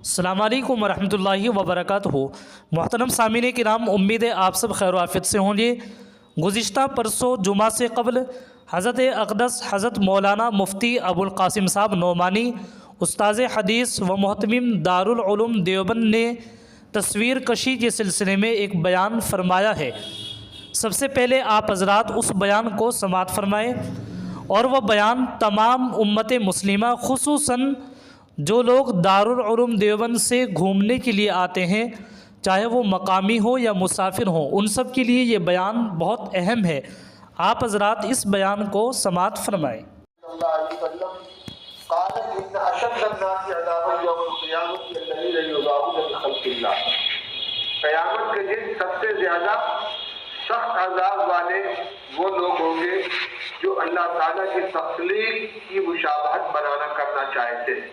السلام علیکم ورحمۃ اللہ وبرکاتہ۔ محترم سامعین کرام، امید ہے آپ سب خیر و عافیت سے ہوں گے۔ گزشتہ پرسوں جمعہ سے قبل حضرت اقدس حضرت مولانا مفتی ابو القاسم صاحب نعمانی استاذ حدیث و محتمم دارالعلوم دیوبند نے تصویر کشی کے سلسلے میں ایک بیان فرمایا ہے۔ سب سے پہلے آپ حضرات اس بیان کو سماعت فرمائیں، اور وہ بیان تمام امت مسلمہ خصوصاً جو لوگ دارالعلوم دیوبند سے گھومنے کے لیے آتے ہیں، چاہے وہ مقامی ہو یا مسافر ہوں، ان سب کے لیے یہ بیان بہت اہم ہے۔ آپ حضرات اس بیان کو سماعت فرمائیں۔ قیامت کے دن سب سے زیادہ سخت عذاب والے وہ لوگ ہوں گے جو اللہ تعالیٰ کی تخلیق کی مشابہت بنانا کرنا چاہتے ہیں۔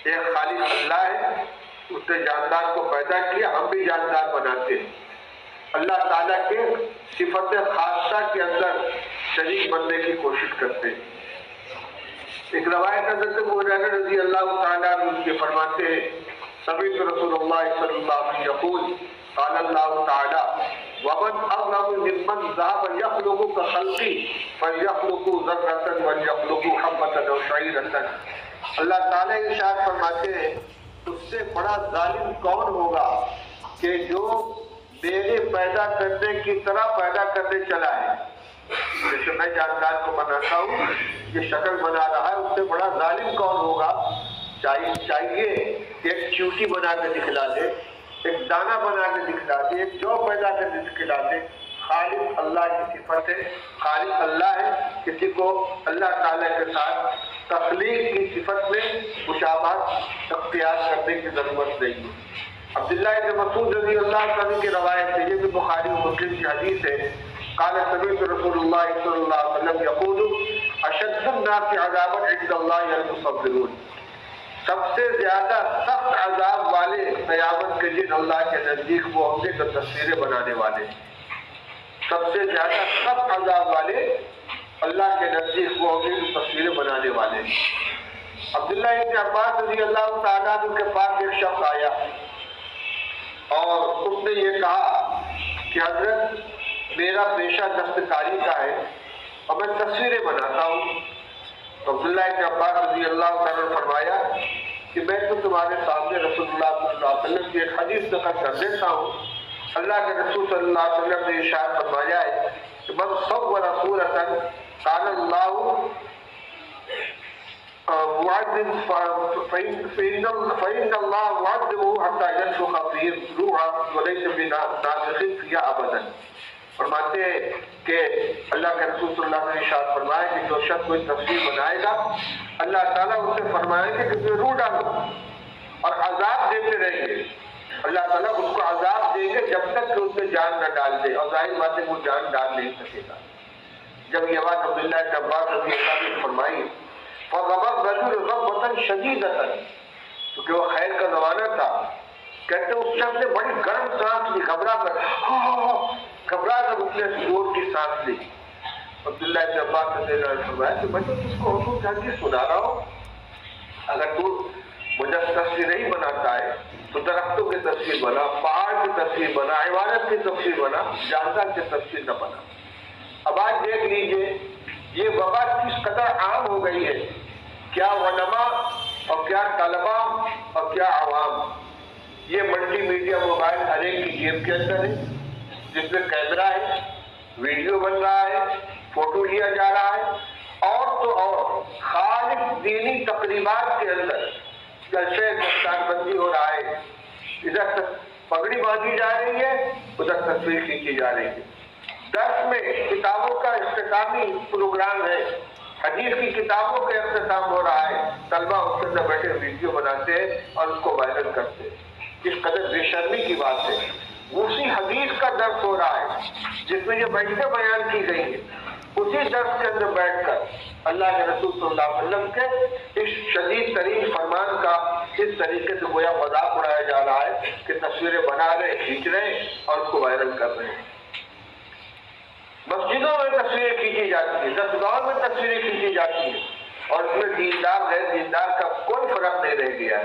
ایک خالق اللہ ہے، اس نے جاندار کو پیدا کیا، ہم بھی جاندار بناتے ہیں۔ اللہ تعالیٰ کے صفت خاصہ کے اندر شریک بننے کی کوشش کرتے ہیں۔ ایک روایت حضرت ابو ہریرہ رضی اللہ تعالیٰ عنہ کے فرماتے ہیں، سمعت رسول اللہ صلی اللہ علیہ وسلم یقول قال اللہ تعالیٰ ومن اظلم ممن ذهب يخلق كخلقي فيخلق ذرة ويخلق حبة أو شعيرة۔ اللہ تعالیٰ ارشاد فرماتے ہیں، اس سے بڑا ظالم کون ہوگا کہ جو میرے پیدا کرنے کی طرح پیدا کرنے چلا ہے۔ جیسے میں جاندار کو بناتا ہوں، یہ شکل بنا رہا ہے، اس سے بڑا ظالم کون ہوگا؟ چاہیے ایک چیوٹی بنا کے دکھلا دے، ایک دانہ بنا کے دکھلا دے، ایک جو پیدا کر کے دکھلا دے۔ خالق اللہ کی صفت ہے، خالق اللہ ہے، کسی کو اللہ تعالیٰ کے ساتھ تخلیق کی صفت میں مشابہت اختیار کرنے کی ضرورت نہیں ہے۔ عبداللہ بن مسعود رضی اللہ عنہ کی روایت ہے، یہ بھی بخاری و مسلم کی حدیث ہے، قال سمعت رسول اللہ صلی اللہ علیہ وسلم یقول اشد الناس عذابا عند اللہ المصورون۔ سب سے زیادہ سخت عذاب والے قیامت کے دن اللہ کے نزدیک وہ ہوں گے جو تصویریں بنانے والے۔ سب سے زیادہ سخت عذاب والے اللہ کے نزدیک وہ ہوں گے جو تصویریں بنانے والے۔ عبداللہ ابن عباس رضی اللہ تعالیٰ عنہ کے پاس ایک شخص آیا اور اس نے یہ کہا کہ حضرت میرا پیشہ دستکاری کا ہے اور میں تصویریں بناتا ہوں۔ تو عبداللہ ابن عباس رضی اللہ تعالیٰ نے فرمایا کہ میں تو تمہارے سامنے رسول اللہ صلی اللہ علیہ وسلم کی ایک حدیث نقل کر دیتا ہوں۔ اللہ کے رسول صلی اللہ علیہ وسلم نے ارشاد فرمایا ہے کہ من صور صورۃ قال اللہ معذب فإن اللہ معذبه حتى ينفخ فيه الروح وليس بنافخ فيها ابدا۔ فرماتے ہیں کہ اللہ کے رسول صلی اللہ علیہ وسلم نے ارشاد فرمایا کہ جو شخص کوئی تصویر بنائے گا، اللہ تعالیٰ اسے فرمائے گا کہ تمہیں روح ڈالو اور عذاب دیتے رہیں گے۔ اللہ تعالیٰ اس کو عذاب دیں گے جب تک کہ اس میں جان نہ ڈال دے، اور ظاہر بات ہے وہ جان ڈال نہیں سکے گا۔ جب یہ بات عبداللہ بن عباس رضی اللہ عنہ نے فرمائی فغضب الرجل غضبة شدیدة، کیونکہ وہ خیر کا زمانہ تھا، کہتے اس شخص نے بڑی گرم سانس لی، گھبرا کر اس نے زور کی سانس لی۔ عبداللہ بن عباس رضی اللہ عنہ نے فرمایا کہ میں تو اس کو حضور کی حدیث سنا رہا ہوں، اگر تو مجھے تصویر نہیں بناتا ہے تو درختوں کی تصویر بنا، پہاڑ کی تصویر بنا، عمارت کی تصویر بنا، جاندار کی تصویر نہ بنا۔ اب آج دیکھ لیجئے یہ وبا کس قدر عام ہو گئی ہے، کیا علماء اور کیا طلباء اور کیا عوام، یہ ملٹی میڈیا موبائل ہر ایک کی جیب کے اندر ہے، جس میں کیمرہ ہے، ویڈیو بن رہا ہے، فوٹو لیا جا رہا ہے، اور تو اور خالص دینی تقریبات کے اندر جلسے دستار بندی ہو رہا ہے، ادھر پگڑی باندھی جا رہی ہے، ادھر تصویر کھینچی جا رہی ہے۔ درس میں کتابوں کا اختتامی پروگرام ہے، حدیث کی کتابوں کا اختتام ہو رہا ہے، طلبہ اس کے اندر بیٹھے ویڈیو بناتے ہیں اور اس کو وائرل کرتے ہیں۔ اس قدر بے شرمی کی بات ہے۔ اسی حدیث کا درس ہو رہا ہے جس میں یہ بحثیں بیان کی گئی ہیں، اسی درس کے اندر بیٹھ کر اللہ کے رسول صلی اللہ علیہ وسلم کے اس شدید ترین فرمان کا اس طریقے سے گویا مذاق اڑایا جا رہا ہے کہ تصویریں بنا رہے، کھینچ رہے اور اس کو وائرل کر رہے ہیں۔ مسجدوں میں تصویریں کھینچی جاتی ہیں، درسگاہوں میں تصویریں کھینچی جاتی ہیں، اور اس میں دیندار غیر دیندار کا کوئی فرق نہیں رہ گیا ہے۔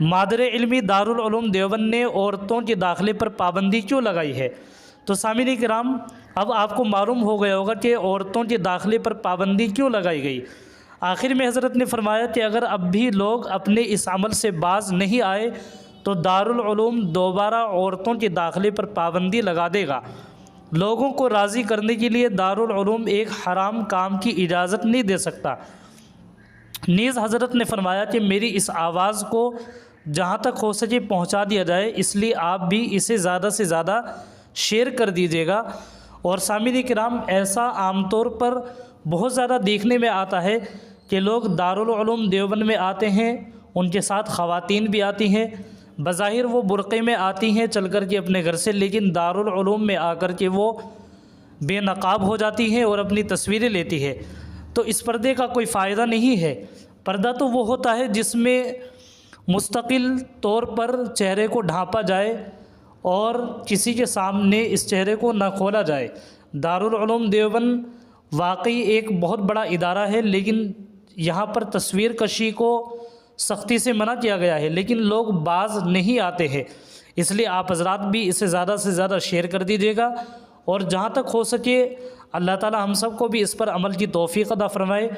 مادر علمی دارالعلوم دیوبند نے عورتوں کے داخلے پر پابندی کیوں لگائی ہے؟ تو سامعین کرام، اب آپ کو معلوم ہو گیا ہوگا کہ عورتوں کے داخلے پر پابندی کیوں لگائی گئی۔ آخر میں حضرت نے فرمایا کہ اگر اب بھی لوگ اپنے اس عمل سے باز نہیں آئے تو دارالعلوم دوبارہ عورتوں کے داخلے پر پابندی لگا دے گا۔ لوگوں کو راضی کرنے کے لیے دارالعلوم ایک حرام کام کی اجازت نہیں دے سکتا۔ نیز حضرت نے فرمایا کہ میری اس آواز کو جہاں تک ہو سکے پہنچا دیا جائے، اس لیے آپ بھی اسے زیادہ سے زیادہ شیئر کر دیجیے گا۔ اور سامعین کرام، ایسا عام طور پر بہت زیادہ دیکھنے میں آتا ہے کہ لوگ دارالعلوم دیوبند میں آتے ہیں، ان کے ساتھ خواتین بھی آتی ہیں، بظاہر وہ برقعے میں آتی ہیں چل کر کے اپنے گھر سے، لیکن دارالعلوم میں آ کر کے وہ بے نقاب ہو جاتی ہیں اور اپنی تصویریں لیتی ہے۔ تو اس پردے کا کوئی فائدہ نہیں ہے۔ پردہ تو وہ ہوتا ہے جس میں مستقل طور پر چہرے کو ڈھانپا جائے اور کسی کے سامنے اس چہرے کو نہ کھولا جائے۔ دارالعلوم دیوبند واقعی ایک بہت بڑا ادارہ ہے، لیکن یہاں پر تصویر کشی کو سختی سے منع کیا گیا ہے، لیکن لوگ باز نہیں آتے ہیں۔ اس لیے آپ حضرات بھی اسے زیادہ سے زیادہ شیئر کر دیجیے گا، اور جہاں تک ہو سکے اللہ تعالی ہم سب کو بھی اس پر عمل کی توفیق عطا فرمائے،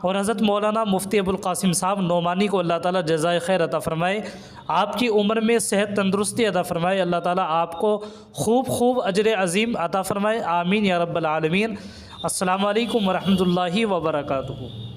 اور حضرت مولانا مفتی ابوالقاسم صاحب نعمانی کو اللہ تعالی جزائے خیر عطا فرمائے، آپ کی عمر میں صحت تندرستی عطا فرمائے، اللہ تعالی آپ کو خوب اجر عظیم عطا فرمائے، آمین یا رب العالمین۔ السلام علیکم ورحمۃ اللہ وبرکاتہ۔